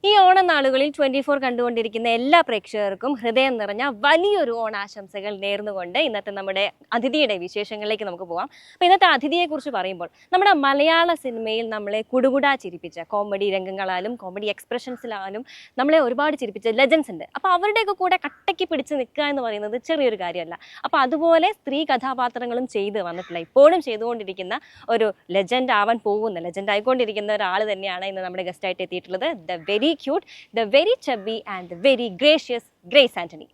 ഈ ഓണനാളുകളിൽ 24 കണ്ടുകൊണ്ടിരിക്കുന്ന എല്ലാ പ്രേക്ഷകർക്കും ഹൃദയം നിറഞ്ഞ വലിയൊരു ഓണാശംസകൾ നേർന്നുകൊണ്ട് ഇന്നത്തെ നമ്മുടെ അതിഥിയുടെ വിശേഷങ്ങളിലേക്ക് നമുക്ക് പോകാം. അപ്പോൾ ഇന്നത്തെ അതിഥിയെക്കുറിച്ച് പറയുമ്പോൾ നമ്മുടെ മലയാള സിനിമയിൽ നമ്മളെ കുടുകുടാ ചിരിപ്പിച്ച കോമഡി രംഗങ്ങളാലും കോമഡി എക്സ്പ്രഷൻസിലാലും നമ്മളെ ഒരുപാട് ചിരിപ്പിച്ച ലെജൻസ് ഉണ്ട്. അപ്പോൾ അവരുടെയൊക്കെ കൂടെ കട്ടയ്ക്ക് പിടിച്ച് നിൽക്കുക എന്ന് പറയുന്നത് ചെറിയൊരു കാര്യമല്ല. അപ്പോൾ അതുപോലെ സ്ത്രീ കഥാപാത്രങ്ങളും ചെയ്ത് വന്നിട്ടില്ല, ഇപ്പോഴും ചെയ്തുകൊണ്ടിരിക്കുന്ന ഒരു ലെജൻഡ് ആയിക്കൊണ്ടിരിക്കുന്ന ഒരാൾ തന്നെയാണ് ഇന്ന് നമ്മുടെ ഗസ്റ്റായിട്ട് എത്തിയിട്ടുള്ളത്. The very cute, the very chubby and the very gracious Grace Anthony.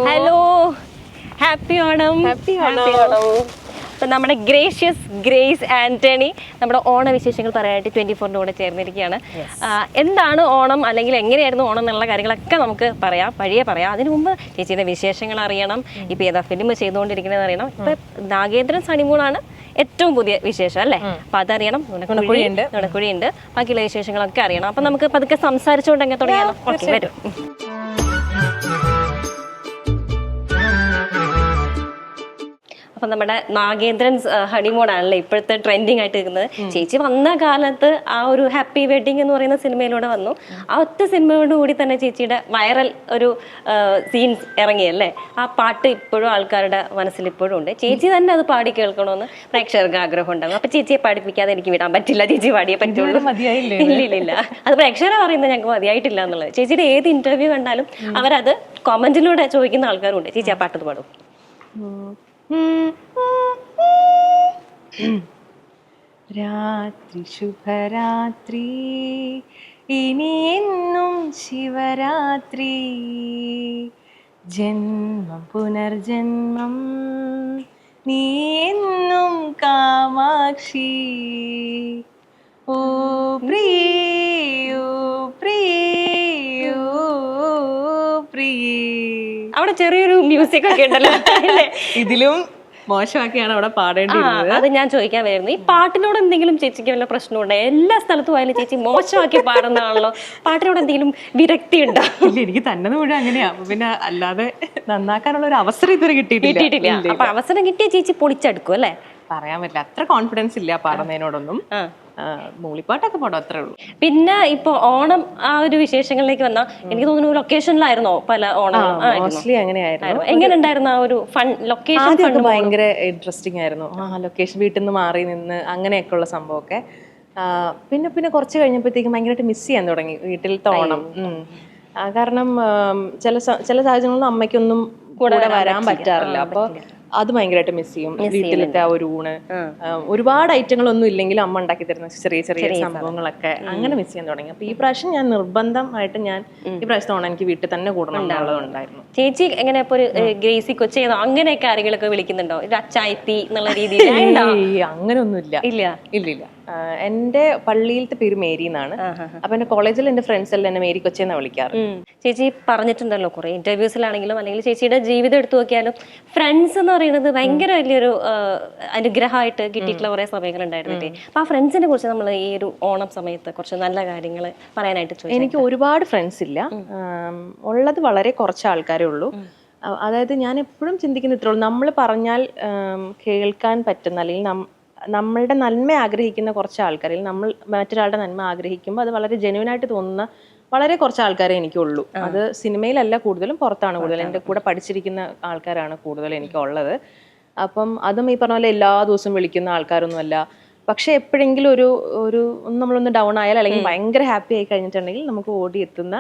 Hello, happy Onam. അപ്പം നമ്മുടെ ഗ്രേസ് ആന്റണി നമ്മുടെ ഓണവിശേഷങ്ങൾ പറയാനായിട്ട് 24 കൂടെ ചേർന്നിരിക്കുകയാണ്. എന്താണ് ഓണം, അല്ലെങ്കിൽ എങ്ങനെയായിരുന്നു ഓണം എന്നുള്ള കാര്യങ്ങളൊക്കെ നമുക്ക് വഴിയെ പറയാം. അതിനു മുമ്പ് ചേച്ചിയുടെ വിശേഷങ്ങൾ അറിയണം, ഇപ്പം ഏതാ ഫിലിം ചെയ്തുകൊണ്ടിരിക്കുന്നത് അറിയണം. ഇപ്പം നാഗേന്ദ്രൻ ഹണിമൂണാണ് ഏറ്റവും പുതിയ വിശേഷം അല്ലേ? അപ്പം അതറിയണം. നുണക്കുഴിയുണ്ട്, ബാക്കിയുള്ള വിശേഷങ്ങളൊക്കെ അറിയണം. അപ്പം നമുക്ക് പതുക്കെ സംസാരിച്ചുകൊണ്ട് എങ്ങനെ തുടങ്ങിയാലോ? ഓക്കെ, വരും. അപ്പം നമ്മുടെ നാഗേന്ദ്രൻ ഹണിമൂണാണല്ലേ ഇപ്പോഴത്തെ ട്രെൻഡിങ് ആയിട്ട് നിൽക്കുന്നത്. ചേച്ചി വന്ന കാലത്ത് ആ ഒരു ഹാപ്പി വെഡിങ് എന്ന് പറയുന്ന സിനിമയിലൂടെ വന്നു. ആ ഒറ്റ സിനിമയോട് കൂടി തന്നെ ചേച്ചിയുടെ വൈറൽ ഒരു സീൻസ് ഇറങ്ങിയല്ലേ? ആ പാട്ട് ഇപ്പോഴും ആൾക്കാരുടെ മനസ്സിൽ ഇപ്പോഴും ഉണ്ട്. ചേച്ചി തന്നെ അത് പാടി കേൾക്കണമെന്ന് പ്രേക്ഷകർക്ക് ആഗ്രഹം ഉണ്ടാകും. അപ്പൊ ചേച്ചിയെ പാടിപ്പിക്കാതെ എനിക്ക് വിടാൻ പറ്റില്ല, ചേച്ചി പാടിയേ പറ്റുള്ളൂ. ഇല്ല, അത് പ്രേക്ഷകരെ പറയുന്നത് ഞങ്ങൾക്ക് മതിയായിട്ടില്ല എന്നുള്ളത്. ചേച്ചിയുടെ ഏത് ഇന്റർവ്യൂ കണ്ടാലും അവരത് കമന്റിലൂടെ ചോദിക്കുന്ന ആൾക്കാരുണ്ട്. ചേച്ചി ആ പാട്ട് പാടും. രാത്രി ശുഭരാത്രി, ഇനി എന്നും ശിവരാത്രി, ജന്മം പുനർജന്മം, നീ എന്നും കാമാക്ഷി, ഓ പ്രിയോ പ്രിയോ പ്രിയേ. അവിടെ ചെറിയൊരു മ്യൂസിക് ഒക്കെ ഉണ്ടല്ലോ, ഇതിലും മോശമാക്കിയാണ് അവിടെ പാടേണ്ടത്. അത് ഞാൻ ചോദിക്കാൻ വരുന്നു, ഈ പാട്ടിനോട് എന്തെങ്കിലും ചേച്ചിക്ക് വല്ല പ്രശ്നമുണ്ടോ? എല്ലാ സ്ഥലത്തും ആയാലും ചേച്ചി മോശമാക്കി പാടുന്നതാണല്ലോ, പാട്ടിനോട് എന്തെങ്കിലും വിരക്തി ഉണ്ടോ? ഇല്ല, എനിക്ക് തന്നെ മുഴുവൻ അങ്ങനെയാ. പിന്നെ അല്ലാതെ നന്നാക്കാനുള്ള ഒരു അവസരം ഇതുവരെ കിട്ടിയിട്ടില്ല. അപ്പൊ അവസരം കിട്ടിയ ചേച്ചി പൊളിച്ചെടുക്കും അല്ലേ? പറയാൻ പറ്റില്ല, അത്ര കോൺഫിഡൻസ് ഇല്ല പാടുന്നതിനോടൊന്നും. മൂളിപ്പാട്ടൊക്കെ പാടും, അത്രേ ഉള്ളൂ. പിന്നെ ഇപ്പൊ ഓണം ആ ഒരു വിശേഷങ്ങളിലേക്ക് വന്നാൽ എനിക്ക് തോന്നുന്നു ലൊക്കേഷനിലായിരുന്നോ പല ഓണം? മോസ്റ്റ്ലി അങ്ങനെയായിരുന്നു. എങ്ങനെ ഉണ്ടായിരുന്നു ആ ഒരു ഫൺ ലൊക്കേഷൻ? ഭയങ്കര ഇൻട്രസ്റ്റിംഗ് ആയിരുന്നു. ലൊക്കേഷൻ വീട്ടിൽ നിന്ന് മാറി നിന്ന് അങ്ങനെയൊക്കെ ഉള്ള സംഭവമൊക്കെ. പിന്നെ കുറച്ച് കഴിഞ്ഞപ്പോഴത്തേക്കും ഭയങ്കരമായിട്ട് മിസ് ചെയ്യാൻ തുടങ്ങി വീട്ടിലത്തെ ഓണം. കാരണം ചില സാഹചര്യങ്ങളിൽ അമ്മയ്ക്കൊന്നും കൂടെ വരാൻ പറ്റാറില്ല. അപ്പൊ അത് ഭയങ്കരമായിട്ട് മിസ് ചെയ്യും. വീട്ടിലത്തെ ആ ഒരു ഊണ്, ഒരുപാട് ഐറ്റങ്ങളൊന്നും ഇല്ലെങ്കിലും അമ്മ ഉണ്ടാക്കി തരുന്ന ചെറിയ സംഭവങ്ങളൊക്കെ അങ്ങനെ മിസ് ചെയ്യാൻ തുടങ്ങി. അപ്പൊ ഈ പ്രാവശ്യം ഞാൻ നിർബന്ധമായിട്ട് ഈ പ്രാവശ്യത്തെ ഓണം എനിക്ക് വീട്ടിൽ തന്നെ കൂടണം എന്നുള്ളതുണ്ടായിരുന്നു. ചേച്ചി എങ്ങനെ ഇപ്പൊ ഒരു ഗ്രേസി കൊച്ചേന്നോ അങ്ങനെയൊക്കെ ആരെങ്കിലൊക്കെ വിളിക്കുന്നുണ്ടോ? അച്ചായത്തി എന്നുള്ള രീതിയിൽ? അങ്ങനെയൊന്നുമില്ല. ഇല്ല. എന്റെ പള്ളിയിലത്തെ പേര് മേരി എന്നാണ്. അപ്പൊ എന്റെ കോളേജിൽ എന്റെ ഫ്രണ്ട്സ് എല്ലാം എന്നെ മേരി കൊച്ചെന്നാ വിളിക്കാറ്. ചേച്ചി പറഞ്ഞിട്ടുണ്ടല്ലോ കുറെ ഇന്റർവ്യൂസിലാണെങ്കിലും അല്ലെങ്കിൽ ചേച്ചിയുടെ ജീവിതം എടുത്തു നോക്കിയാലും ഫ്രണ്ട്സ് എന്ന് പറയുന്നത് ഭയങ്കര വലിയൊരു അനുഗ്രഹമായിട്ട് കിട്ടിയിട്ടുള്ള കുറെ സമയങ്ങൾ ഉണ്ടായിരുന്നില്ലേ? അപ്പൊ ആ ഫ്രണ്ട്സിനെ കുറിച്ച് നമ്മൾ ഈ ഒരു ഓണം സമയത്ത് കുറച്ച് നല്ല കാര്യങ്ങൾ പറയാനായിട്ട് ചോദിച്ചു. എനിക്ക് ഒരുപാട് ഫ്രണ്ട്സ് ഇല്ല, ഉള്ളത് വളരെ കുറച്ച് ആൾക്കാരേ ഉള്ളൂ. അതായത് ഞാൻ എപ്പോഴും ചിന്തിക്കുന്ന ഇത്രേ ഉള്ളൂ, നമ്മൾ പറഞ്ഞാൽ കേൾക്കാൻ പറ്റുന്ന അല്ലെങ്കിൽ നമ്മളുടെ നന്മ ആഗ്രഹിക്കുന്ന കുറച്ച് ആൾക്കാർ, നമ്മൾ മറ്റൊരാളുടെ നന്മ ആഗ്രഹിക്കുമ്പോൾ അത് വളരെ ജെന്യുവനായിട്ട് തോന്നുന്ന വളരെ കുറച്ച് ആൾക്കാരെ എനിക്കുള്ളൂ. അത് സിനിമയിലല്ല കൂടുതലും, പുറത്താണ് കൂടുതൽ. എൻ്റെ കൂടെ പഠിച്ചിരിക്കുന്ന ആൾക്കാരാണ് കൂടുതൽ എനിക്കുള്ളത്. അപ്പം അതും ഈ പറഞ്ഞ പോലെ എല്ലാ ദിവസവും വിളിക്കുന്ന ആൾക്കാരൊന്നുമല്ല. പക്ഷെ എപ്പോഴെങ്കിലും ഒരു നമ്മളൊന്ന് ഡൗൺ ആയാൽ അല്ലെങ്കിൽ ഭയങ്കര ഹാപ്പി ആയി കഴിഞ്ഞിട്ടുണ്ടെങ്കിൽ നമുക്ക് ഓടി എത്തുന്ന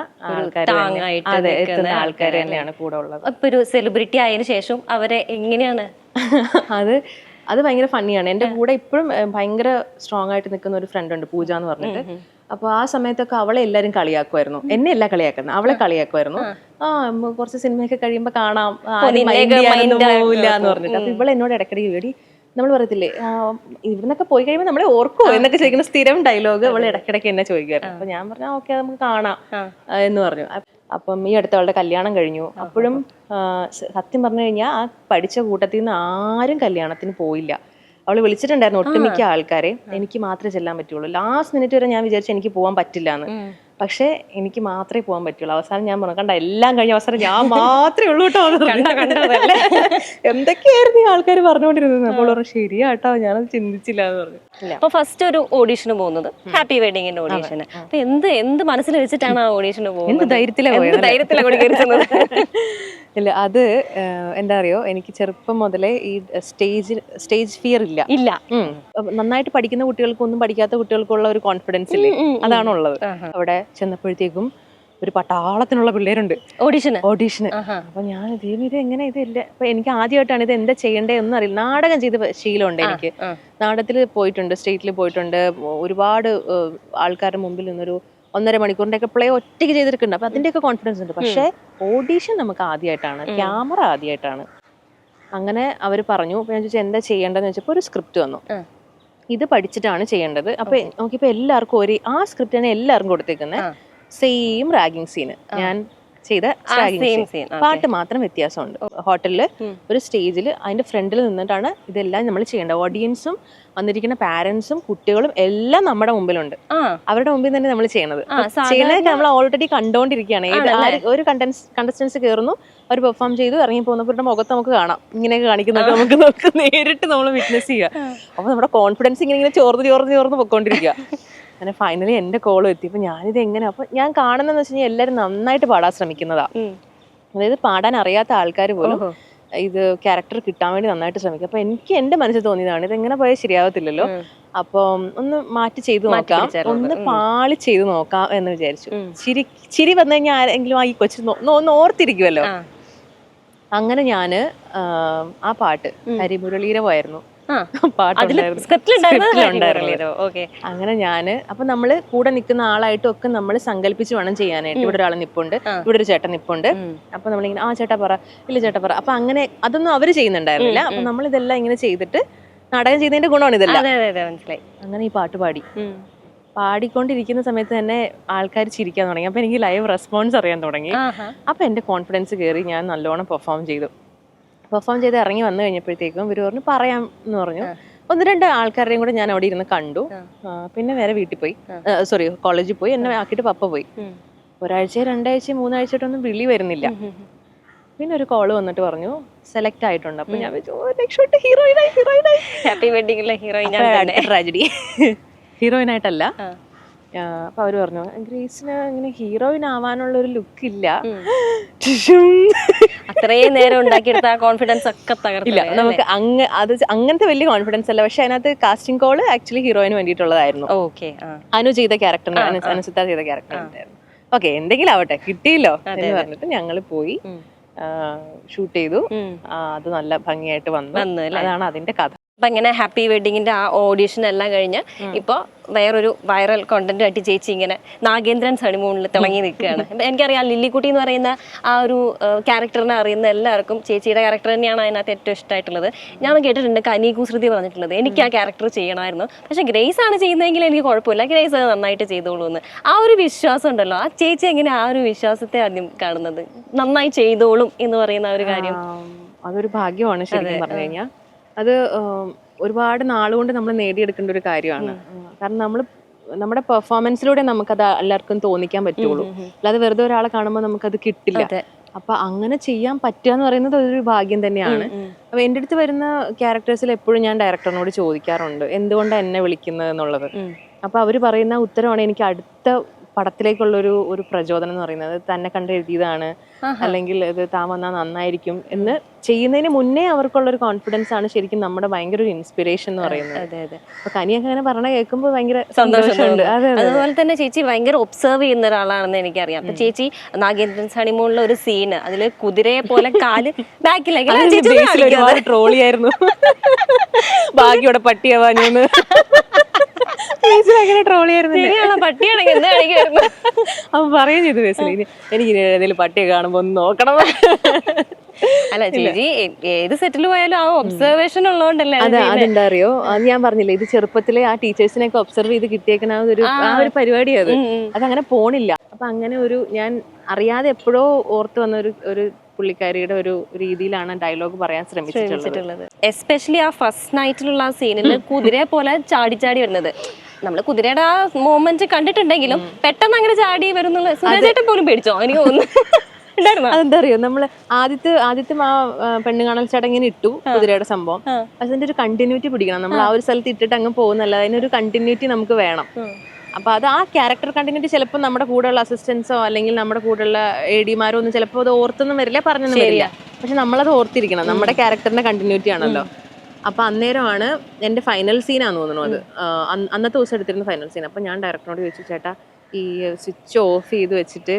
ആൾക്കാർ തന്നെയാണ് കൂടെ ഉള്ളത്. ഇപ്പൊ ഒരു സെലിബ്രിറ്റി ആയതിനു ശേഷം അവരെ എങ്ങനെയാണ് അത് ഭയങ്കര ഫണ്ണിയാണ്. എൻ്റെ കൂടെ ഇപ്പോഴും ഭയങ്കര സ്ട്രോങ് ആയിട്ട് നിൽക്കുന്ന ഒരു ഫ്രണ്ട് ഉണ്ട്, പൂജ എന്ന് പറഞ്ഞിട്ട്. അപ്പൊ ആ സമയത്തൊക്കെ അവളെ എല്ലാരും കളിയാക്കുമായിരുന്നു, എന്നെ അല്ല കളിയാക്കുന്നത്, അവളെ കളിയാക്കുമായിരുന്നു. കുറച്ച് സിനിമയൊക്കെ കഴിയുമ്പോ കാണാം, പോവില്ല എന്ന് പറഞ്ഞിട്ട്. അപ്പൊ ഇവളെ എന്നോട് ഇടയ്ക്കിടയ്ക്ക് വേടി നമ്മൾ പറയത്തില്ലേ ഇവിടുന്നൊക്കെ പോയി കഴിയുമ്പോൾ നമ്മളെ ഓർക്കുമോ എന്നൊക്കെ ചോദിക്കുന്ന സ്ഥിരം ഡയലോഗ് അവൾ ഇടയ്ക്കിടയ്ക്ക് എന്നെ ചോദിക്കുമായിരുന്നു. അപ്പൊ ഞാൻ പറഞ്ഞ ഓക്കെ നമുക്ക് കാണാം എന്ന് പറഞ്ഞു. അപ്പം ഈ അടുത്ത അവളുടെ കല്യാണം കഴിഞ്ഞു. അപ്പോഴും സത്യം പറഞ്ഞു കഴിഞ്ഞാൽ ആ പഠിച്ച കൂട്ടത്തിൽ നിന്ന് ആരും കല്യാണത്തിന് പോയില്ല. അവള് വിളിച്ചിട്ടുണ്ടായിരുന്നു ഒട്ടുമിക്ക ആൾക്കാരെ, എനിക്ക് മാത്രമേ ചെല്ലാൻ പറ്റുള്ളൂ. ലാസ്റ്റ് മിനിറ്റ് വരെ ഞാൻ വിചാരിച്ചു എനിക്ക് പോകാൻ പറ്റില്ല എന്ന്, പക്ഷെ എനിക്ക് മാത്രമേ പോകാൻ പറ്റുള്ളൂ. അവസാനം ഞാൻ പറഞ്ഞു കണ്ട എല്ലാം കഴിഞ്ഞ അവസരം ഞാൻ മാത്രമേ ഉള്ളൂ കേട്ടോ. എന്തൊക്കെയായിരുന്നു ഈ ആൾക്കാർ പറഞ്ഞുകൊണ്ടിരുന്നത്. അപ്പോൾ പറഞ്ഞു ശരിയാട്ടോ ഞാനത് ചിന്തിച്ചില്ല എന്ന് പറഞ്ഞു. അപ്പൊ ഫസ്റ്റ് ഒരു ഓഡീഷന് പോകുന്നത് ഹാപ്പി വെഡിങ്ങിന്റെ ഓഡീഷന്. അപ്പൊ എന്ത് മനസ്സിൽ വെച്ചിട്ടാണ് ആ ഓഡീഷന് പോകുന്നത്? ധൈര്യത്തിലാണ് ഇല്ല അത് എന്താ അറിയോ, എനിക്ക് ചെറുപ്പം മുതലേ ഈ സ്റ്റേജ് ഫിയർ ഇല്ല. നന്നായിട്ട് പഠിക്കുന്ന കുട്ടികൾക്കൊന്നും പഠിക്കാത്ത കുട്ടികൾക്കുള്ള ഒരു കോൺഫിഡൻസ് ഇല്ലേ, അതാണുള്ളത്. അവിടെ ചെന്നപ്പോഴത്തേക്കും ഒരു പട്ടാളത്തിനുള്ള പിള്ളേരുണ്ട് ഓഡീഷന്. അപ്പൊ ഞാൻ ഇത് എങ്ങനെ ഇതില്ല. അപ്പൊ എനിക്ക് ആദ്യമായിട്ടാണ് ഇത് എന്താ ചെയ്യേണ്ടത് ഒന്നും അറിയില്ല. നാടകം ചെയ്ത ശീലമുണ്ട് എനിക്ക്, നാടകത്തിൽ പോയിട്ടുണ്ട്, സ്റ്റേറ്റിൽ പോയിട്ടുണ്ട്, ഒരുപാട് ആൾക്കാരുടെ മുമ്പിൽ നിന്നൊരു 1.5 മണിക്കൂറിന്റെ ഒക്കെ പ്ലേ ഒറ്റയ്ക്ക് ചെയ്തിട്ടുണ്ട്. അപ്പൊ അതിന്റെയൊക്കെ കോൺഫിഡൻസ് ഉണ്ട്. പക്ഷെ ഓഡീഷൻ നമുക്ക് ആദ്യമായിട്ടാണ്, ക്യാമറ ആദ്യമായിട്ടാണ്. അങ്ങനെ അവർ പറഞ്ഞു. അപ്പൊ ഞാൻ ചോദിച്ചാൽ എന്താ ചെയ്യേണ്ടതെന്ന് വെച്ചപ്പോൾ ഒരു സ്ക്രിപ്റ്റ് വന്നു, ഇത് പഠിച്ചിട്ടാണ് ചെയ്യേണ്ടത്. അപ്പൊ നോക്കിയപ്പോ എല്ലാവർക്കും ആ സ്ക്രിപ്റ്റ് തന്നെ എല്ലാവർക്കും കൊടുത്തേക്കുന്നത് സെയിം റാഗിങ് സീന്, ഞാൻ ചെയ്ത പാട്ട് മാത്രം വ്യത്യാസമുണ്ട്. ഹോട്ടലില് ഒരു സ്റ്റേജിൽ അതിന്റെ ഫ്രണ്ടിൽ നിന്നിട്ടാണ് ഇതെല്ലാം നമ്മൾ ചെയ്യേണ്ടത്. ഓഡിയൻസും വന്നിരിക്കുന്ന പാരന്റ്സും കുട്ടികളും എല്ലാം നമ്മുടെ മുമ്പിലുണ്ട്. അവരുടെ മുമ്പിൽ തന്നെ നമ്മൾ ചെയ്യണത്. ചെയ്യുന്നത് നമ്മൾ ഓൾറെഡി കണ്ടോണ്ടിരിക്കുകയാണ്. ഒരു കണ്ടസ്റ്റൻസ് കയറുന്നു, അവർ പെർഫോം ചെയ്തു, ഇറങ്ങി പോകുന്നവരുടെ മുഖത്ത് നമുക്ക് കാണാം, ഇങ്ങനെയൊക്കെ കാണിക്കുന്നത് നമുക്ക് നേരിട്ട് നമ്മൾ വിറ്റ്നസ് ചെയ്യുക. അപ്പൊ നമ്മുടെ കോൺഫിഡൻസ് ഇങ്ങനെ ചോർന്ന് പൊക്കോണ്ടിരിക്കുക. അങ്ങനെ ഫൈനലി എന്റെ കോളും എത്തി. അപ്പൊ ഞാനിത് എങ്ങനെ, അപ്പൊ ഞാൻ കാണുന്നതെന്ന് വെച്ച് കഴിഞ്ഞാൽ എല്ലാവരും നന്നായിട്ട് പാടാൻ ശ്രമിക്കുന്നതാ. അതായത് പാടാൻ അറിയാത്ത ആൾക്കാർ പോലും ഇത് ക്യാരക്ടർ കിട്ടാൻ വേണ്ടി നന്നായിട്ട് ശ്രമിക്കും. അപ്പൊ എനിക്ക് എന്റെ മനസ്സിൽ തോന്നിയതാണ് ഇതെങ്ങനെ പോയാൽ ശരിയാവത്തില്ലല്ലോ, അപ്പം ഒന്ന് മാറ്റി ചെയ്തു നോക്കാം, ഒന്ന് പാളി ചെയ്തു നോക്കാം എന്ന് വിചാരിച്ചു. ചിരി വന്നു കഴിഞ്ഞാൽ ആരെങ്കിലും ഈ കൊച്ചു ഒന്ന് ഓർത്തിരിക്കുമല്ലോ. അങ്ങനെ ഞാന് ആ പാട്ട് ഹരിമുരളീരവായിരുന്നു അങ്ങനെ ഞാന്. അപ്പൊ നമ്മള് കൂടെ നിൽക്കുന്ന ആളായിട്ടും ഒക്കെ നമ്മൾ സങ്കല്പിച്ച് വേണം ചെയ്യാനായിട്ട്. ഇവിടെ ഒരാൾ നിപ്പുണ്ട്, ഇവിടെ ഒരു ചേട്ടൻ നിപ്പുണ്ട്. അപ്പൊ നമ്മളിങ്ങനെ ചേട്ടാ പറ, ഇല്ല ചേട്ടാ പറ. അപ്പൊ അങ്ങനെ അതൊന്നും അവര് ചെയ്യുന്നുണ്ടായിരുന്നില്ല. അപ്പൊ നമ്മൾ ഇതെല്ലാം ഇങ്ങനെ ചെയ്തിട്ട് നാടകം ചെയ്തതിന്റെ ഗുണമാണ് ഇതെല്ലാം. അങ്ങനെ ഈ പാട്ട് പാടിക്കൊണ്ടിരിക്കുന്ന സമയത്ത് തന്നെ ആൾക്കാർ ചിരിക്കാൻ തുടങ്ങി. അപ്പൊ എനിക്ക് ലൈവ് റെസ്പോൺസ് അറിയാൻ തുടങ്ങി. അപ്പൊ എന്റെ കോൺഫിഡൻസ് കയറി, ഞാൻ നല്ലോണം പെർഫോം ചെയ്ത് ഇറങ്ങി വന്നു കഴിഞ്ഞപ്പോഴത്തേക്കും ഇവര് പറഞ്ഞു പറയാം എന്ന് പറഞ്ഞു. 1-2 ആൾക്കാരുടെയും കൂടെ ഞാൻ അവിടെ ഇരുന്ന് കണ്ടു. പിന്നെ വേറെ വീട്ടിൽ പോയി, കോളേജിൽ പോയി. എന്നെ ആക്കിയിട്ട് പപ്പ പോയി. 1 ആഴ്ച 2 ആഴ്ച 3 ആഴ്ചയായിട്ടൊന്നും വിളി വരുന്നില്ല. പിന്നെ ഒരു കോള് വന്നിട്ട് പറഞ്ഞു സെലക്ട് ആയിട്ടുണ്ട്. അപ്പൊ ഞാൻ ട്രാജഡി ഹീറോയിനായിട്ടല്ല. അപ്പൊ അവര് പറഞ്ഞു ഗ്രേസിന് ഇങ്ങനെ ഹീറോയിൻ ആവാനുള്ള ഒരു ലുക്ക് ഇല്ല. അത്രയും നേരം ഉണ്ടാക്കിയെടുത്ത കോൺഫിഡൻസ് ഒക്കെ തകർത്തില്ല. നമുക്ക് അങ്ങനത്തെ വലിയ കോൺഫിഡൻസ് അല്ല. പക്ഷെ അതിനകത്ത് കാസ്റ്റിംഗ് കോള് ആക്ച്വലി ഹീറോയിന് വേണ്ടിയിട്ടുള്ളതായിരുന്നു. അനു ചെയ്ത ക്യാരക്ടറിന്, അനുസിത്ത ചെയ്ത ക്യാരക്ടറിനായിരുന്നു. ഓക്കെ എന്തെങ്കിലും ആവട്ടെ, കിട്ടിയില്ലോ എന്ന് പറഞ്ഞിട്ട് ഞങ്ങള് പോയി ഷൂട്ട് ചെയ്തു. അത് നല്ല ഭംഗിയായിട്ട് വന്നു. അതാണ് അതിന്റെ കഥ. അപ്പൊ ഇങ്ങനെ ഹാപ്പി വെഡിങ്ങിന്റെ ആ ഓഡീഷൻ എല്ലാം കഴിഞ്ഞ് ഇപ്പൊ വേറൊരു വൈറൽ കോണ്ടന്റ് ആയിട്ട് ചേച്ചി ഇങ്ങനെ നാഗേന്ദ്രൻ ഹണിമൂണിൽ തിളങ്ങി നിൽക്കുകയാണ്. എനിക്കറിയാം ലില്ലിക്കുട്ടി എന്ന് പറയുന്ന ആ ഒരു ക്യാരക്ടറിനെ അറിയുന്ന എല്ലാവർക്കും ചേച്ചിയുടെ ക്യാരക്ടർ തന്നെയാണ് അതിനകത്ത് ഏറ്റവും ഇഷ്ടമായിട്ടുള്ളത്. ഞാൻ കേട്ടിട്ടുണ്ട് കനി കുസൃതി പറഞ്ഞിട്ടുള്ളത് എനിക്ക് ആ ക്യാരക്ടർ ചെയ്യണമായിരുന്നു, പക്ഷെ ഗ്രേസ് ആണ് ചെയ്യുന്നതെങ്കിൽ എനിക്ക് കുഴപ്പമില്ല, ഗ്രേസ് അത് നന്നായിട്ട് ചെയ്തോളൂ എന്ന്. ആ ഒരു വിശ്വാസം ഉണ്ടല്ലോ, ആ ചേച്ചി എങ്ങനെ ആ ഒരു വിശ്വാസത്തെ ആദ്യം കാണുന്നത്, നന്നായി ചെയ്തോളും എന്ന് പറയുന്ന ഒരു കാര്യം? അതൊരു ഭാഗ്യമാണ് ശരിക്കും പറഞ്ഞു കഴിഞ്ഞാൽ. അത് ഒരുപാട് നാളുകൊണ്ട് നമ്മൾ നേടിയെടുക്കേണ്ട ഒരു കാര്യമാണ്. കാരണം നമ്മുടെ പെർഫോമൻസിലൂടെ നമുക്കത് എല്ലാവർക്കും തോന്നിക്കാൻ പറ്റുള്ളൂ, അല്ലാതെ വെറുതെ ഒരാളെ കാണുമ്പോൾ നമുക്കത് കിട്ടില്ല. അപ്പൊ അങ്ങനെ ചെയ്യാൻ പറ്റുക എന്ന് പറയുന്നത് ഒരു ഭാഗ്യം തന്നെയാണ്. അപ്പൊ എൻ്റെ അടുത്ത് വരുന്ന ക്യാരക്ടേഴ്സിൽ എപ്പോഴും ഞാൻ ഡയറക്ടറിനോട് ചോദിക്കാറുണ്ട് എന്തുകൊണ്ടാണ് എന്നെ വിളിക്കുന്നത് എന്നുള്ളത്. അപ്പൊ അവര് പറയുന്ന ഉത്തരവാണ് എനിക്ക് അടുത്ത പടത്തിലേക്കുള്ളൊരു പ്രചോദനം എന്ന് പറയുന്നത്. തന്നെ കണ്ട് എഴുതിയതാണ്, അല്ലെങ്കിൽ ഇത് താൻ വന്നാൽ നന്നായിരിക്കും എന്ന് ചെയ്യുന്നതിന് മുന്നേ അവർക്കുള്ളൊരു കോൺഫിഡൻസ് ആണ് ശരിക്കും നമ്മുടെ ഭയങ്കര ഒരു ഇൻസ്പിറേഷൻ എന്ന് പറയുന്നത്. അപ്പൊ കനിയൊക്കെ അങ്ങനെ പറഞ്ഞ കേൾക്കുമ്പോൾ ഭയങ്കര സന്തോഷമുണ്ട്. അതുപോലെ തന്നെ ചേച്ചി ഭയങ്കര ഒബ്സർവ് ചെയ്യുന്ന ഒരാളാണെന്ന് എനിക്കറിയാം. അപ്പൊ ചേച്ചി നാഗേന്ദ്രൻ ഹണിമൂണിലെ ഒരു സീന്, അതില് കുതിരയെ പോലെ കാല് ബാക്കിലേക്ക് ട്രോളിയായിരുന്നു ഭാഗ്യോടെ പട്ടിയാവാഞ്ഞെന്ന്. ബേസിൽ അങ്ങനെ ട്രോൾ ചെയ്യായിരുന്നു. ശരിയാണോ, പട്ടിയാണെങ്കിൽ എന്താ കാണിക്കായിരുന്നു. അവൻ പറയുകയും ചെയ്തു ബേസിൽ, എനിക്ക് ഏതെങ്കിലും പട്ടിയെ കാണുമ്പോ ഒന്ന് നോക്കണം. അല്ല ചേച്ചി ഏത് സെറ്റിൽ പോയാലും ആ ഒബ്സർവേഷൻ ഉള്ളതുകൊണ്ടല്ലേ. അതെന്താ അറിയോ, അത് ഞാൻ പറഞ്ഞില്ലേ, ഇത് ചെറുപ്പത്തിലെ ആ ടീച്ചേഴ്സിനെയൊക്കെ ഒബ്സർവ് ചെയ്ത് കിട്ടിയേക്കുന്ന ആ ഒരു പരിപാടി, അതങ്ങനെ പോണില്ല. അപ്പൊ അങ്ങനെ ഒരു ഞാൻ അറിയാതെ എപ്പോഴോ ഓർത്ത് വന്ന ഒരു പുള്ളിക്കാരിയുടെ ഒരു രീതിയിലാണ് ഡയലോഗ് പറയാൻ ശ്രമിച്ചിട്ടുള്ളത്. എസ്പെഷ്യലി ആ ഫസ്റ്റ് നൈറ്റിലുള്ള ആ സീനിൽ കുതിരയെ പോലെ ചാടി ചാടി വരുന്നത്, നമ്മള് കുതിരയുടെ ആ മൂമെന്റ് കണ്ടിട്ടുണ്ടെങ്കിലും പെട്ടെന്ന് അങ്ങനെ ചാടി വരുന്നുള്ള സുരേഷേട്ടൻ പോലും പേടിച്ചോ എനിക്ക് തോന്നുന്നു. അതെന്താ അറിയോ, നമ്മള് ആദ്യത്തെ ആ പെണ്ണ് കാണൽ ചടങ്ങിന് ഇട്ടു കുതിരയുടെ സംഭവം. അതിന്റെ ഒരു കണ്ടിന്യൂറ്റി പിടിക്കണം. നമ്മൾ ആ ഒരു സ്ഥലത്ത് ഇട്ടിട്ട് അങ്ങ് പോകുന്നല്ല, അതിനൊരു കണ്ടിന്യൂറ്റി നമുക്ക് വേണം. അപ്പൊ അത് ആ ക്യാരക്ടർ കണ്ടിന്യൂറ്റി ചിലപ്പോൾ നമ്മുടെ കൂടെയുള്ള അസിസ്റ്റൻസോ അല്ലെങ്കിൽ നമ്മുടെ കൂടെയുള്ള AD-മാരോ ഒന്നും ചിലപ്പോൾ അത് ഓർത്തൊന്നും വരില്ല, പറഞ്ഞൊന്നും വരില്ല. പക്ഷെ നമ്മളത് ഓർത്തിരിക്കണം, നമ്മുടെ ക്യാരക്ടറിന്റെ കണ്ടിന്യൂറ്റി ആണല്ലോ. അപ്പൊ അന്നേരമാണ് എന്റെ ഫൈനൽ സീനാന്ന് തോന്നുന്നു അത്, അന്നത്തെ ദിവസം എടുത്തിരുന്ന ഫൈനൽ സീൻ. അപ്പൊ ഞാൻ ഡയറക്ടറിനോട് ചോദിച്ചു, ചേട്ടാ ഈ സ്വിച്ച് ഓഫ് ചെയ്ത് വെച്ചിട്ട്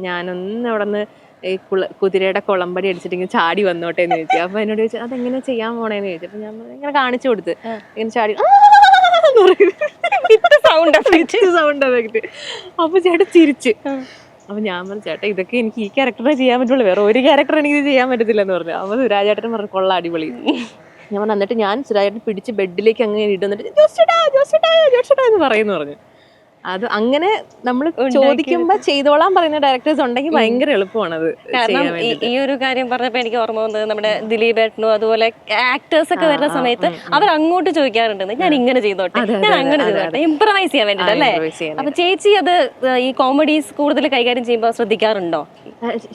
ഞാനൊന്ന് അവിടെ നിന്ന് ഈ കുതിരയുടെ കുളമ്പടി അടിച്ചിട്ട് ഇങ്ങനെ ചാടി വന്നോട്ടെ എന്ന് ചോദിച്ചു. അപ്പൊ എന്നോട് ചോദിച്ചു അതെങ്ങനെ ചെയ്യാൻ പോണേന്ന് ചോദിച്ചു. അപ്പൊ ഞാൻ ഇങ്ങനെ കാണിച്ചു കൊടുത്ത് ഇങ്ങനെ ചാടി സൗണ്ട് എഫക്ട്. അപ്പൊ ചേട്ടാ ചിരിച്ച്. അപ്പൊ ഞാൻ പറഞ്ഞു, ചേട്ടാ ഇതൊക്കെ എനിക്ക് ഈ ക്യാരക്ടറെ ചെയ്യാൻ പറ്റുള്ളൂ, വേറെ ഒരു ക്യാരക്ടർ എനിക്ക് ഇത് ചെയ്യാൻ പറ്റത്തില്ലെന്ന് പറഞ്ഞു. അപ്പൊ സുരാജേട്ടൻ പറഞ്ഞു കൊള്ള അടിപൊളി. ഞാൻ പറഞ്ഞു, എന്നിട്ട് ഞാൻ സുരാജേട്ടൻ പിടിച്ച് ബെഡിലേക്ക് അങ്ങനെ ഇടുന്നിട്ട് ജോഷേട്ടാ എന്ന് പറഞ്ഞു. അത് അങ്ങനെ നമ്മൾ ചോദിക്കുമ്പോ ചെയ്തോളാൻ പറയുന്ന ഡയറക്ടേഴ്സ് ഉണ്ടെങ്കിൽ ഭയങ്കര എളുപ്പമാണ് അത്. കാരണം ഈ ഒരു കാര്യം പറഞ്ഞപ്പോ എനിക്ക് ഓർമ്മ വന്നത് നമ്മുടെ ദിലീപ് ഏട്ടനും അതുപോലെ ആക്ടേഴ്സ് ഒക്കെ വരുന്ന സമയത്ത് അവർ അങ്ങോട്ട് ചോദിക്കാറുണ്ട്, ഞാൻ ഇങ്ങനെ ചെയ്തോട്ടെ, ഞാൻ അങ്ങനെ ചെയ്തോട്ടെ, ഇംപ്രവൈസ് ചെയ്യാൻ വേണ്ടിട്ട് അല്ലേ. അപ്പൊ ചേച്ചി അത് ഈ കോമഡീസ് കൂടുതൽ കൈകാര്യം ചെയ്യുമ്പോൾ ശ്രദ്ധിക്കാറുണ്ടോ?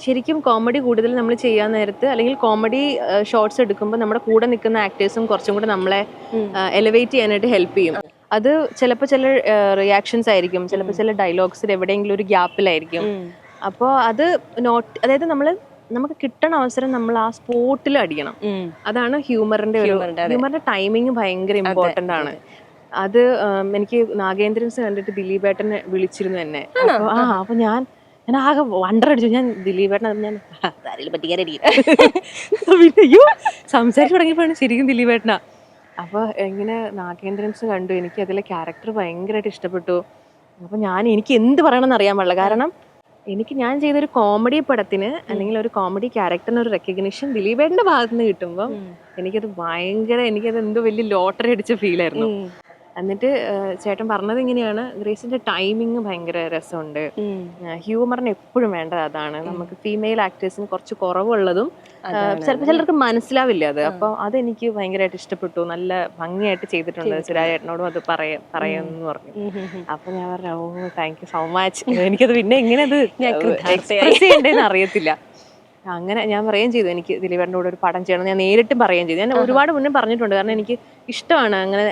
ശരിക്കും കോമഡി കൂടുതൽ നമ്മൾ ചെയ്യാൻ നേരത്ത് അല്ലെങ്കിൽ കോമഡി ഷോർട്സ് എടുക്കുമ്പോൾ നമ്മുടെ കൂടെ നിൽക്കുന്ന ആക്ടേഴ്സും കുറച്ചും കൂടെ നമ്മളെ എലിവേറ്റ് ചെയ്യാനായിട്ട് ഹെൽപ്പ് ചെയ്യും. അത് ചിലപ്പോൾ ചില റിയാക്ഷൻസ് ആയിരിക്കും, ചിലപ്പോൾ ചില ഡയലോഗ്സിൽ എവിടെയെങ്കിലും ഒരു ഗ്യാപ്പിലായിരിക്കും. അപ്പോൾ അത് അതായത് നമുക്ക് കിട്ടണ അവസരം നമ്മൾ ആ സ്പോട്ടിൽ അടിക്കണം. അതാണ് ഹ്യൂമറിന്റെ ടൈമിങ് ഭയങ്കര ഇമ്പോർട്ടന്റ് ആണ്. അത് എനിക്ക് നാഗേന്ദ്രൻസ് കണ്ടിട്ട് ദിലീപേട്ടനെ വിളിച്ചിരുന്നു എന്നെ. അപ്പൊ ഞാൻ ആകെ വണ്ടർ അടിച്ചു. ഞാൻ ദിലീപേട്ടൻ ഞാൻ അയ്യോ സംസാരിച്ചു തുടങ്ങിയപ്പോഴാണ് ശരിക്കും ദിലീപേട്ടനാ. അപ്പോൾ ഇങ്ങനെ നാഗേന്ദ്രൻസ് കണ്ടു, എനിക്ക് അതിലെ ക്യാരക്ടർ ഭയങ്കരമായിട്ട് ഇഷ്ടപ്പെട്ടു. അപ്പോൾ എനിക്ക് എന്ത് പറയണമെന്ന് അറിയാൻ പാടില്ല. കാരണം ഞാൻ ചെയ്തൊരു കോമഡി പടത്തിന് അല്ലെങ്കിൽ ഒരു കോമഡി ക്യാരക്ടറിന് ഒരു റെക്കഗ്നിഷൻ ദിലീപേട്ടൻ്റെ ഭാഗത്ത് നിന്ന് കിട്ടുമ്പോൾ എനിക്കത് എന്തോ വലിയ ലോട്ടറി അടിച്ച ഫീലായിരുന്നു. എന്നിട്ട് ചേട്ടൻ പറഞ്ഞത് ഇങ്ങനെയാണ്, ഗ്രേസിന്റെ ടൈമിങ് ഭയങ്കര രസമുണ്ട്, ഹ്യൂമറിന് എപ്പോഴും വേണ്ടത് അതാണ്. നമുക്ക് ഫീമെയിൽ ആക്ടേഴ്സിന് കുറച്ച് കുറവുള്ളതും ചിലപ്പോൾ ചിലർക്ക് മനസ്സിലാവില്ല അത്. അപ്പൊ അതെനിക്ക് ഭയങ്കരമായിട്ട് ഇഷ്ടപ്പെട്ടു, നല്ല ഭംഗിയായിട്ട് ചെയ്തിട്ടുണ്ട്, സുരാജേട്ടനോടും അത് പറയാന്ന് പറഞ്ഞു. അപ്പൊ ഞാൻ പറഞ്ഞു, ഓ താങ്ക് യു സോ മച്ച്. എനിക്കത് പിന്നെ എങ്ങനെ അത് എക്സ്പ്രസ് ചെയ്യണ്ടേന്ന് അറിയത്തില്ല. അങ്ങനെ ഞാൻ പറയുകയും ചെയ്തു, എനിക്ക് ദിലീപേട്ടൻ്റെ കൂടെ ഒരു പടം ചെയ്യണം. ഞാൻ നേരിട്ടും പറയുകയും ചെയ്തു. ഞാൻ ഒരുപാട് മുന്നേ പറഞ്ഞിട്ടുണ്ട്, കാരണം എനിക്ക് ഇഷ്ടമാണ് അങ്ങനെ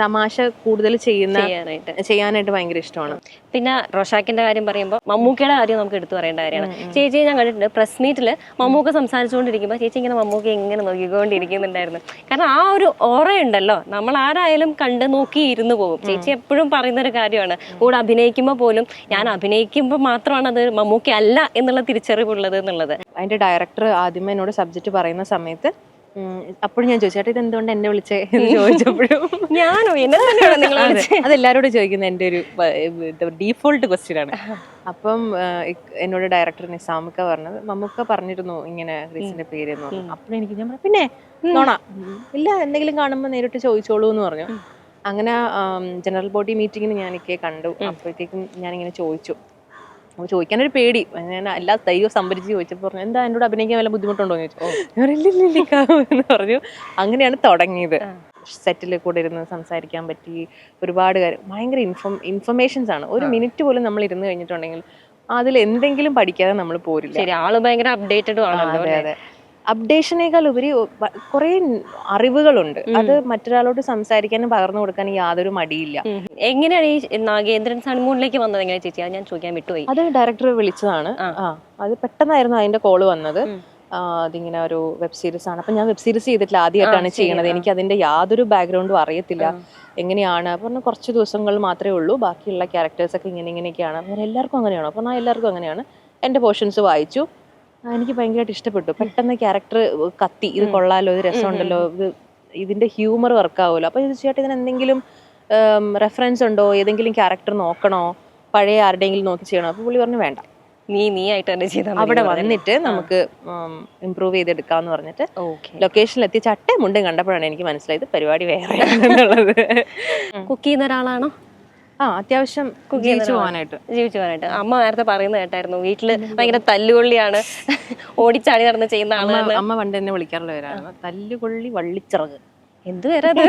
തമാശ കൂടുതൽ ചെയ്യാനായിട്ട് ഭയങ്കര ഇഷ്ടമാണ്. പിന്നെ റോഷാക്കിന്റെ കാര്യം പറയുമ്പോൾ മമ്മൂക്കയുടെ കാര്യം നമുക്ക് എടുത്തു പറയേണ്ട കാര്യമാണ്. ചേച്ചി ഞാൻ കണ്ടിട്ടുണ്ട് പ്രസ് മീറ്റിൽ മമ്മൂക്ക സംസാരിച്ചുകൊണ്ടിരിക്കുമ്പോൾ ചേച്ചി ഇങ്ങനെ മമ്മൂക്ക ഇങ്ങനെ നോക്കിക്കൊണ്ടിരിക്കുന്നുണ്ടായിരുന്നു. കാരണം ആ ഒരു ഓറയുണ്ടല്ലോ, നമ്മൾ ആരായാലും കണ്ട് നോക്കി ഇരുന്ന് പോകും. ചേച്ചി എപ്പോഴും പറയുന്നൊരു കാര്യമാണ്, കൂടെ അഭിനയിക്കുമ്പോൾ പോലും ഞാൻ അഭിനയിക്കുമ്പോൾ മാത്രമാണ് അത് മമ്മൂക്ക അല്ല എന്നുള്ള തിരിച്ചറിവുള്ളത് എന്നുള്ളത്. അതിന്റെ ഡയറക്ടർ ആദ്യമേ എന്നോട് സബ്ജക്റ്റ് പറയുന്ന സമയത്ത് അപ്പോഴും ഞാൻ ചോദിച്ചു, ചേട്ടാ ഇത് എന്തുകൊണ്ട് എന്നെ വിളിച്ചേ എന്ന് ചോദിച്ചപ്പോഴും ഞാനോ അതെല്ലാരോടും ചോദിക്കുന്ന എൻ്റെ ഒരു ഡീഫോൾട്ട് ക്വസ്റ്റ്യൻ ആണ്. അപ്പം എന്നോട് ഡയറക്ടർ നിസാമുക്ക പറഞ്ഞത്, മമ്മൂക്ക പറഞ്ഞിരുന്നു ഇങ്ങനെ ഗ്രീസിന്റെ പേര് എന്ന് പറഞ്ഞു. അപ്പോഴും എനിക്ക് ഞാൻ പറഞ്ഞു, പിന്നെ നോണ ഇല്ല, എന്തെങ്കിലും കാണുമ്പോൾ നേരിട്ട് ചോദിച്ചോളൂ എന്ന് പറഞ്ഞു. അങ്ങനെ ജനറൽ ബോഡി മീറ്റിങ്ങിന് ഞാനൊക്കെ കണ്ടു. അപ്പോഴത്തേക്കും ഞാനിങ്ങനെ ചോദിച്ചു. അപ്പോൾ ചോദിക്കാനൊരു പേടി, ഞാൻ എല്ലാ ധൈര്യവും സംഭരിച്ച് ചോദിച്ചപ്പോൾ പറഞ്ഞു, എന്താ എന്നോട് അഭിനയിക്കാൻ വല്ല ബുദ്ധിമുട്ടുണ്ടോ എന്ന് ചോദിച്ചു. എന്ന് പറഞ്ഞു. അങ്ങനെയാണ് തുടങ്ങിയത്. സെറ്റിൽ കൂടെ ഇരുന്ന് സംസാരിക്കാൻ പറ്റി, ഒരുപാട് കാര്യം, ഭയങ്കര ഇൻഫർമേഷൻസ് ആണ്. ഒരു മിനിറ്റ് പോലും നമ്മൾ ഇരുന്ന് കഴിഞ്ഞിട്ടുണ്ടെങ്കിൽ അതിൽ എന്തെങ്കിലും പഠിക്കാതെ നമ്മൾ പോരില്ല. ആള് ഭയങ്കര അപ്ഡേറ്റഡ് ആണല്ലോ. അതെ, അപ്ഡേഷനേക്കാൾ ഉപരി കുറെ അറിവുകളുണ്ട്. അത് മറ്റൊരാളോട് സംസാരിക്കാനും പകർന്നു കൊടുക്കാനും യാതൊരു മടിയില്ല. എങ്ങനെയാണ് ഈ നാഗേന്ദ്രൻ ഹണിമൂണിലേക്ക് വന്നത്? എങ്ങനെ ചേച്ചി, ഞാൻ ചോദിക്കാൻ വിട്ടുപോയി. അത് ഡയറക്ടർ വിളിച്ചതാണ്. അത് പെട്ടെന്നായിരുന്നു അതിന്റെ കോള് വന്നത്. അതിങ്ങനെ ഒരു വെബ് സീരീസ് ആണ്. അപ്പൊ ഞാൻ വെബ് സീരീസ് ചെയ്തിട്ടില്ല, ആദ്യമായിട്ടാണ് ചെയ്യണത്. എനിക്ക് അതിന്റെ യാതൊരു ബാക്ക്ഗ്രൗണ്ടും അറിയത്തില്ല, എങ്ങനെയാണ്. അപ്പം കുറച്ച് ദിവസങ്ങൾ മാത്രമേ ഉള്ളൂ, ബാക്കിയുള്ള ക്യാരക്ടേഴ്സ് ഒക്കെ ഇങ്ങനെയൊക്കെയാണ്. അങ്ങനെ എല്ലാവർക്കും അങ്ങനെയാണോ? അപ്പം എല്ലാവർക്കും അങ്ങനെയാണ്. എൻ്റെ പോർഷൻസ് വായിച്ചു, എനിക്ക് ഭയങ്കരമായിട്ട് ഇഷ്ടപ്പെട്ടു. പെട്ടെന്ന് ക്യാരക്ടർ കത്തി, ഇത് കൊള്ളാലോ, ഇത് രസമുണ്ടല്ലോ, ഇതിന്റെ ഹ്യൂമർ വർക്കാവുമല്ലോ. അപ്പൊ ഇത് ചേട്ടാ ഇതിന് എന്തെങ്കിലും റെഫറൻസ് ഉണ്ടോ, ഏതെങ്കിലും ക്യാരക്ടർ നോക്കണോ, പഴയ ആരുടെയെങ്കിലും നോക്കി ചെയ്യണോ? അപ്പോൾ പുള്ളി പറഞ്ഞു വേണ്ട, നീ ആയിട്ട് തന്നെ ചെയ്താൽ അവിടെ വന്നിട്ട് നമുക്ക് ഇമ്പ്രൂവ് ചെയ്തെടുക്കാന്ന് പറഞ്ഞിട്ട് ലൊക്കേഷനിലെത്തി ചട്ടയും മുണ്ടും കണ്ടപ്പോഴാണ് എനിക്ക് മനസ്സിലായത് പരിപാടി വേറെ എന്നുള്ളത്. കുക്ക് ചെയ്യുന്ന ഒരാളാണോ? അത്യാവശ്യം ജീവിച്ചു പോകാനായിട്ട്. അമ്മ നേരത്തെ പറയുന്നത് കേട്ടായിരുന്നു, വീട്ടില് ഭയങ്കര തല്ലുകൊള്ളിയാണ്, ഓടിച്ചാടി നടന്ന് ചെയ്യുന്ന ആളാണ്. അമ്മ പണ്ട് എന്നെ വിളിക്കാറുള്ള പേരാണ് തല്ലുകൊള്ളി വള്ളിച്ചിറക്. എന്ത് പേരാ അത്?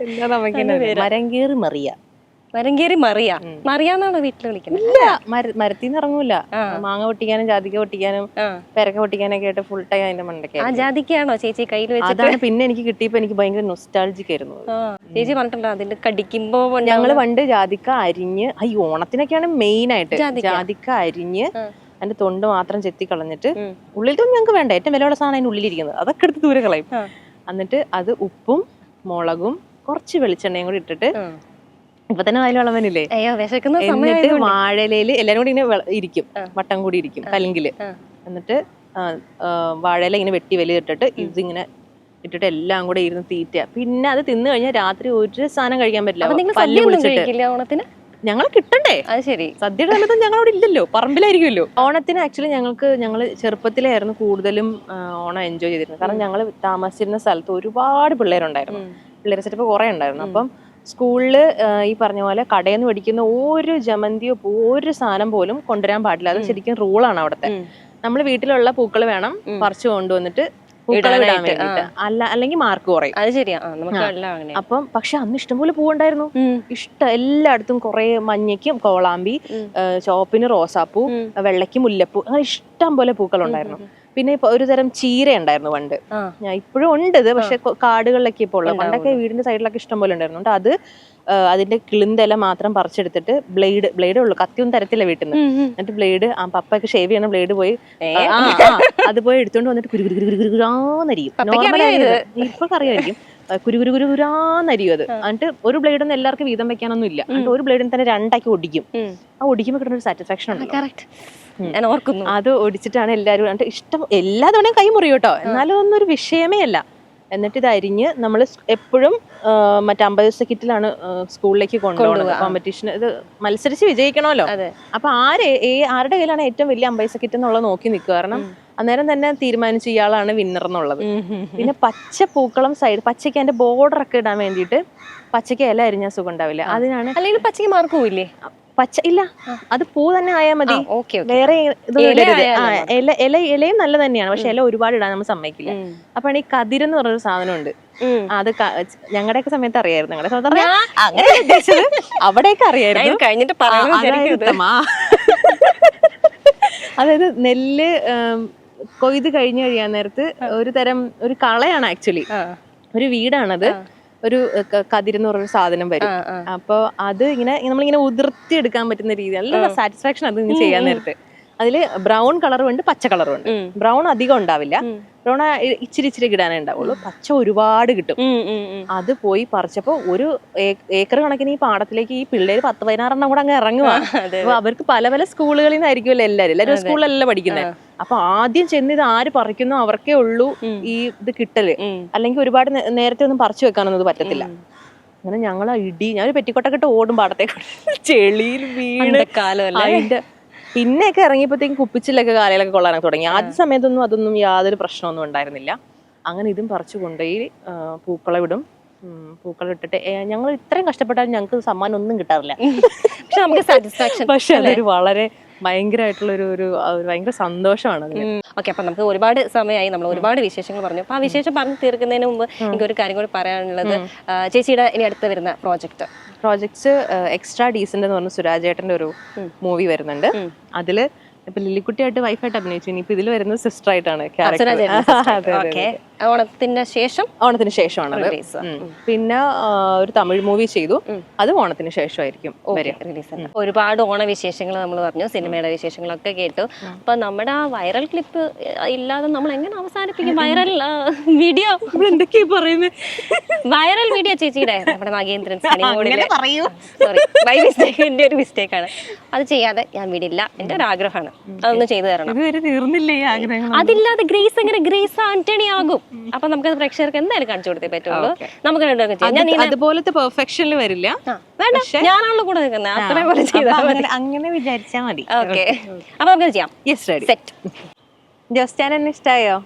എന്താ നമുക്ക് മരങ്കേറി മറിയ. മരങ്കേറി മറിയ. മറിയാന്നാണോ വീട്ടിൽ വിളിക്കുന്നത്? ഇല്ല, മരത്തിന്ന് ഇറങ്ങൂല. മാങ്ങ പൊട്ടിക്കാനും ജാതിക്ക പൊട്ടിക്കാനും പെരക്ക പൊട്ടിക്കാനൊക്കെ ആയിട്ട് ഫുൾ ടൈം അതിന്റെ മണ്ടൊക്കെ. ആ ജാതിക്കാണോ ചേച്ചി കയ്യിൽ വെച്ചിട്ട്? അതാണ് പിന്നെ എനിക്ക് കിട്ടിയപ്പോ എനിക്ക് ഭയങ്കര നൊസ്റ്റാൾജിക് ആയിരുന്നു. ചേച്ചി പറഞ്ഞിട്ടുണ്ടോ അതിന്റെ കടിക്കുമ്പോ? ഞങ്ങള് പണ്ട് ജാതിക്ക അരിഞ്ഞ്, ഈ ഓണത്തിനൊക്കെയാണ് മെയിൻ ആയിട്ട് ജാതിക്ക അരിഞ്ഞ് അതിന്റെ തൊണ്ട് മാത്രം ചെത്തി കളഞ്ഞിട്ട്, ഉള്ളിലത്തൊന്നും ഞങ്ങൾക്ക് വേണ്ട, ഏറ്റവും വിലയുള്ള സാധനം അതിന്റെ ഉള്ളിലിരിക്കുന്നത്, അതൊക്കെ എടുത്ത് ദൂരെ കളയും. എന്നിട്ട് അത് ഉപ്പും മുളകും കുറച്ച് വെളിച്ചെണ്ണയും കൂടി ഇട്ടിട്ട്, ഇപ്പൊ തന്നെ അതിൽ വളവനില്ലേ, എന്നിട്ട് വാഴയിലയില് എല്ലാരും കൂടി ഇങ്ങനെ ഇരിക്കും, വട്ടം കൂടി ഇരിക്കും കലിങ്കില്. എന്നിട്ട് വാഴയില ഇങ്ങനെ വെട്ടി വലിയിട്ടിട്ട് ഇതിങ്ങനെ ഇട്ടിട്ട് എല്ലാം കൂടെ ഇരുന്ന് തീറ്റ. പിന്നെ അത് തിന്നു കഴിഞ്ഞാൽ രാത്രി ഒരു സാധനം കഴിക്കാൻ പറ്റില്ല, പല്ല് വിളിച്ചിട്ട്. ഞങ്ങൾ കിട്ടണ്ടേ? അത് ശരി, സദ്യയുടെ സമയത്ത് ഞങ്ങളവിടെ ഇല്ലല്ലോ, പറമ്പിലായിരിക്കുമല്ലോ. ഓണത്തിന് ആക്ച്വലി ഞങ്ങള് ചെറുപ്പത്തിലായിരുന്നു കൂടുതലും ഓണം എൻജോയ് ചെയ്തിരുന്നത്. കാരണം ഞങ്ങൾ താമസിച്ചിരുന്ന സ്ഥലത്ത് ഒരുപാട് പിള്ളേരുണ്ടായിരുന്നു, പിള്ളേർ സെറ്റപ്പ് കുറെ ഉണ്ടായിരുന്നു. അപ്പം സ്കൂളില് ഈ പറഞ്ഞ പോലെ കടയിൽ നിന്ന് മേടിക്കുന്ന ഒരു ജമന്തിയോ ഒരു സാധനം പോലും കൊണ്ടുവരാൻ പാടില്ല. അത് ശരിക്കും റൂളാണ് അവിടുത്തെ. നമ്മൾ വീട്ടിലുള്ള പൂക്കൾ വേണം പറിച്ചു കൊണ്ടുവന്നിട്ട് പൂക്കളെ വിടാൻ വേണ്ടിട്ട്, അല്ലെങ്കിൽ മാർക്ക് കുറയും. അത് ശരിയാ. അപ്പം പക്ഷെ അന്ന് ഇഷ്ടംപോലെ പൂവുണ്ടായിരുന്നു, എല്ലായിടത്തും കുറെ മഞ്ഞയ്ക്കും കോളാമ്പി, ചോപ്പിന് റോസാപ്പൂ, വെള്ളയ്ക്ക് മുല്ലപ്പൂ, അങ്ങനെ ഇഷ്ടം പോലെ പൂക്കളുണ്ടായിരുന്നു. പിന്നെ ഇപ്പൊ ഒരു തരം ചീര ഉണ്ടായിരുന്നു പണ്ട്, ഇപ്പോഴും ഉണ്ട് ഇത്, പക്ഷെ കാടുകളിലൊക്കെ ഇപ്പോൾ ഉള്ളത്. പണ്ടൊക്കെ വീടിന്റെ സൈഡിലൊക്കെ ഇഷ്ടം പോലെ ഉണ്ടായിരുന്നു. അത് അതിന്റെ കിളിന്തെല മാത്രം പറിച്ചെടുത്തിട്ട് ബ്ലേഡ് ഉള്ളു, കത്തിയൊന്നും തരത്തില്ല വീട്ടിൽ നിന്ന്. എന്നിട്ട് ബ്ലേഡ് പപ്പയൊക്കെ ഷേവ് ചെയ്യണ ബ്ലേഡ് പോയി അത് പോയി എടുത്തോണ്ട് വന്നിട്ട് കുരുകുരുകുരുകുരാന്നരിയും. ഇപ്പൊ അറിയായിരിക്കും, കുരുകുരുകുരുകുരാന്നരിയും അത്. എന്നിട്ട് ഒരു ബ്ലേഡൊന്നും എല്ലാവർക്കും വീതം വെക്കാനൊന്നും ഇല്ല. എന്നിട്ട് ഒരു ബ്ലേഡിന് തന്നെ രണ്ടാക്കി ഒടിക്കും. ആ ഒടിക്കുമ്പോൾ കിട്ടുന്ന ഒരു സാറ്റിസ്ഫാക്ഷൻ ഉണ്ട്. അത് ഒടിച്ചിട്ടാണ് എല്ലാവരും ഇഷ്ടം. എല്ലാ തവണയും കൈ മുറിയും കേട്ടോ, എന്നാലും ഒന്നും ഒരു വിഷയമേ അല്ല. എന്നിട്ട് ഇത് അരിഞ്ഞ് നമ്മൾ എപ്പോഴും മറ്റേ 50 ദിവസ കിറ്റിലാണ് സ്കൂളിലേക്ക് കൊണ്ടുപോകുന്നത്. കോമ്പറ്റീഷൻ ഇത് മത്സരിച്ച് വിജയിക്കണമല്ലോ. അപ്പൊ ആരുടെ കയ്യിലാണ് ഏറ്റവും വലിയ 50 ദിവസ കിറ്റ് എന്നുള്ളത് നോക്കി നിൽക്കുക. കാരണം അന്നേരം തന്നെ തീരുമാനിച്ചു ഇയാളാണ് വിന്നർ എന്നുള്ളത്. പിന്നെ പച്ച പൂക്കളം സൈഡ്, പച്ചയ്ക്ക് അതിന്റെ ബോർഡർ ഒക്കെ ഇടാൻ വേണ്ടിയിട്ട് പച്ചയ്ക്ക് ഇല അരിഞ്ഞാൽ സുഖം ഉണ്ടാവില്ല. അതിനാണ്. അല്ലെങ്കിൽ പച്ചയ്ക്ക് മാർക്ക് പോയില്ലേ? പച്ച ഇല്ല, അത് പൂ തന്നെ ആയാൽ മതി, വേറെ ഇലയും നല്ല തന്നെയാണ്, പക്ഷെ ഇല ഒരുപാട് ഇടാൻ നമ്മൾ സമ്മതിക്കില്ല. അപ്പൊ ഈ കതിരെന്ന് പറഞ്ഞൊരു സാധനമുണ്ട്, അത് ഞങ്ങളുടെയൊക്കെ സമയത്ത് അറിയായിരുന്നു. ഞങ്ങളുടെ സമയത്ത് അങ്ങനെ ഉദ്ദേശിച്ചത് അവിടെയൊക്കെ അറിയായിരുന്നു. അതായത് നെല്ല് കൊയ്ത് കഴിഞ്ഞ് കഴിയാൻ നേരത്ത് ഒരു കളയാണ് ആക്ച്വലി, ഒരു വീടാണത്. ഒരു കതിരെന്ന് പറഞ്ഞൊരു സാധനം വരും. അപ്പൊ അത് നമ്മളിങ്ങനെ ഉതിർത്തി എടുക്കാൻ പറ്റുന്ന രീതി, നല്ല സാറ്റിസ്ഫാക്ഷൻ അത് ഇങ്ങനെ ചെയ്യാൻ നേരത്ത്. അതില് ബ്രൗൺ കളറും ഉണ്ട്, പച്ച കളറും ഉണ്ട്. ബ്രൗൺ അധികം ഉണ്ടാവില്ല, ബ്രൗൺ ഇച്ചിരി ഇടാനേ ഉണ്ടാവുള്ളൂ, പച്ച ഒരുപാട് കിട്ടും. അത് പോയി പറിച്ചപ്പോ ഒരു ഏക്കർ കണക്കിന് ഈ പാടത്തിലേക്ക് ഈ പിള്ളേര് 10-16 കൂടെ അങ്ങ് ഇറങ്ങുക. അപ്പൊ അവർക്ക് പല പല സ്കൂളുകളിൽ നിന്നായിരിക്കുമല്ലോ എല്ലാവരും സ്കൂളിലല്ല പഠിക്കുന്നത്. അപ്പൊ ആദ്യം ചെന്ന് ഇത് ആര് പറിക്കുന്നോ അവർക്കേ ഉള്ളൂ ഈ ഇത് കിട്ടല്, അല്ലെങ്കിൽ ഒരുപാട് നേരത്തെ ഒന്നും പറിച്ചു വെക്കാനൊന്നും ഇത് പറ്റത്തില്ല. അങ്ങനെ ഞങ്ങൾ ഞാനൊരു പെറ്റിക്കൊട്ടൊക്കെ ഇട്ട് ഓടും പാടത്തേക്ക്, ചെളിയിൽ വീണ് അതിന്റെ പിന്നെയൊക്കെ ഇറങ്ങിയപ്പോഴത്തേക്കും കുപ്പിച്ചിലൊക്കെ കാലയിലൊക്കെ കൊള്ളാനൊക്കെ തുടങ്ങി. ആദ്യ സമയത്തൊന്നും അതൊന്നും യാതൊരു പ്രശ്നമൊന്നും ഉണ്ടായിരുന്നില്ല. അങ്ങനെ ഇതും പറിച്ചു കൊണ്ടുപോയി പൂക്കളെ വിടും. പൂക്കൾ ഇട്ടിട്ട് ഞങ്ങൾ ഇത്രയും കഷ്ടപ്പെട്ടാലും ഞങ്ങൾക്ക് സമ്മാനം ഒന്നും കിട്ടാറില്ല, പക്ഷെ നമുക്ക് സാറ്റിസ്ഫാക്ഷൻ. പക്ഷെ അതൊരു വളരെ ഭയങ്കരമായിട്ടുള്ള ഒരു ഭയങ്കര സന്തോഷമാണ് അതിന്. ഓക്കെ, അപ്പൊ നമുക്ക് ഒരുപാട് സമയമായി, നമ്മൾ ഒരുപാട് വിശേഷങ്ങൾ പറഞ്ഞു. അപ്പൊ ആ വിശേഷം പറഞ്ഞു തീർക്കുന്നതിന് മുമ്പ് എനിക്കൊരു കാര്യം കൂടി പറയാനുള്ളത്, ചേച്ചിയുടെ ഇനി അടുത്ത് വരുന്ന പ്രോജക്ട്സ് എക്സ്ട്രാ ഡീസന്റ് എന്ന് പറഞ്ഞ സുരാജ് ഏട്ടന്റെ ഒരു മൂവി വരുന്നുണ്ട്. അതില് ഇപ്പൊ ലില്ലിക്കുട്ടിയായിട്ട് വൈഫായിട്ട് അഭിനയിച്ചു. ഇനിയിപ്പോ ഇതിൽ വരുന്നത് സിസ്റ്റർ ആയിട്ടാണ് ഓണത്തിന് ശേഷമാണ്. പിന്നെ ഒരു തമിഴ് മൂവി ചെയ്തു, അത് ഓണത്തിന് ശേഷമായിരിക്കും ഒരുപാട് ഓണവിശേഷങ്ങൾ നമ്മൾ പറഞ്ഞു, സിനിമയുടെ വിശേഷങ്ങളൊക്കെ കേട്ടു. അപ്പൊ നമ്മുടെ ആ വൈറൽ ക്ലിപ്പ് ഇല്ലാതെ നമ്മൾ എങ്ങനെ അവസാനിപ്പിക്കും? വൈറൽ വീഡിയോ എന്തൊക്കെയാ പറയുന്നത്? വൈറൽ വീഡിയോ ചേച്ചിയുടെ നമ്മുടെ നാഗേന്ദ്രൻ എന്റെ ഒരു മിസ്റ്റേക്ക് ആണ്, അത് ചെയ്യാതെ ഞാൻ വിടില്ല. എന്റെ ഒരു ആഗ്രഹമാണ്, അതൊന്ന് ചെയ്തു തരണം. അതില്ലാതെ ഗ്രേസ് എങ്ങനെ ഗ്രേസ് ആന്റണി ആകും? അപ്പൊ നമുക്ക് പ്രേക്ഷകർക്ക് എന്തായാലും കാണിച്ചു കൊടുത്തേ പറ്റുള്ളൂ. നമുക്ക് രണ്ടുപേർക്ക് ചെയ്യാം. ഞാൻ അതുപോലത്തെ പെർഫെക്ഷനിൽ വരില്ല. വേണ്ട, ഞാനാണല്ലോ കൂടെ നിൽക്കുന്നത്. അത്ര പോലെ ചെയ്താൽ മതി. അങ്ങനെ വിചാരിച്ചാ മതി. ഓക്കെ, അപ്പൊ നമുക്ക് ചെയ്യാം. Yes, ready. സെറ്റ്. ജോസ്റ്റാൻ എന്നെ ഇഷ്ടായോ?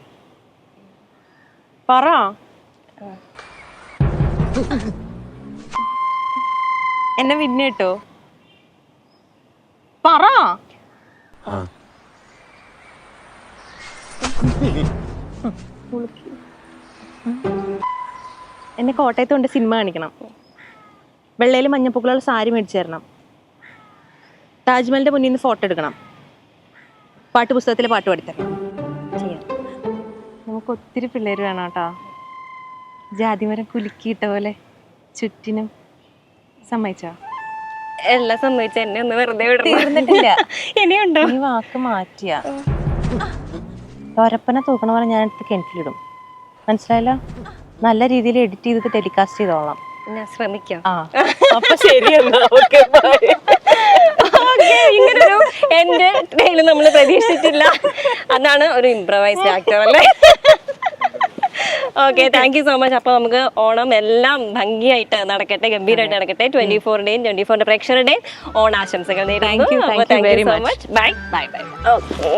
പറ. എന്നെ വിന്ന് കേട്ടോ? പറ. എന്നെ കോട്ടയത്ത് കൊണ്ട് സിനിമ കാണിക്കണം. വെള്ളയിൽ മഞ്ഞപ്പൂക്കളുള്ള സാരി മേടിച്ചു തരണം. താജ്മഹലിന്റെ മുന്നിൽ നിന്ന് ഫോട്ടോ എടുക്കണം. പാട്ടുപുസ്തകത്തിലെ പാട്ട് പാടിത്തരണം. നമുക്ക് ഒത്തിരി പിള്ളേർ വേണം കേട്ടോ. ജാതിമരം കുലുക്കിയിട്ട പോലെ ചുറ്റിനും. സമ്മതിച്ചോ? എല്ലാം സമ്മതിച്ച എന്നെ ഒന്ന് വെറുതെ തീർന്നിട്ടില്ല. ഇനിയുണ്ടോ? ഈ വാക്ക് മാറ്റിയ തോരപ്പനെ തൂക്കണ പോലെ ഞാൻ എടുത്ത് കിണറ്റിലിടും. മനസ്സിലായല്ലോ? നല്ല രീതിയിൽ എഡിറ്റ് ചെയ്തിട്ട് ടെലികാസ്റ്റ് ചെയ്തോളാം. ഞാൻ ശ്രമിക്കാം. അപ്പൊ ശരിയല്ലോ. ഇങ്ങനൊരു എന്റെ ട്രെയിനിൽ നമ്മൾ പ്രതീക്ഷിച്ചിട്ടില്ല. അതാണ് ഒരു ഇംപ്രവൈസ്ഡ് ആക്ടർ അല്ലേ? Okay, thank you so much. അപ്പൊ നമുക്ക് ഓണം എല്ലാം ഭംഗിയായിട്ട് നടക്കട്ടെ, ഗംഭീരമായിട്ട് നടക്കട്ടെ. 24-ന്റെയും 24-ന്റെ പ്രേക്ഷകരുടെയും ഓണാശംസകൾ നേരുന്നു. Thank you so much. Bye bye bye. Okay.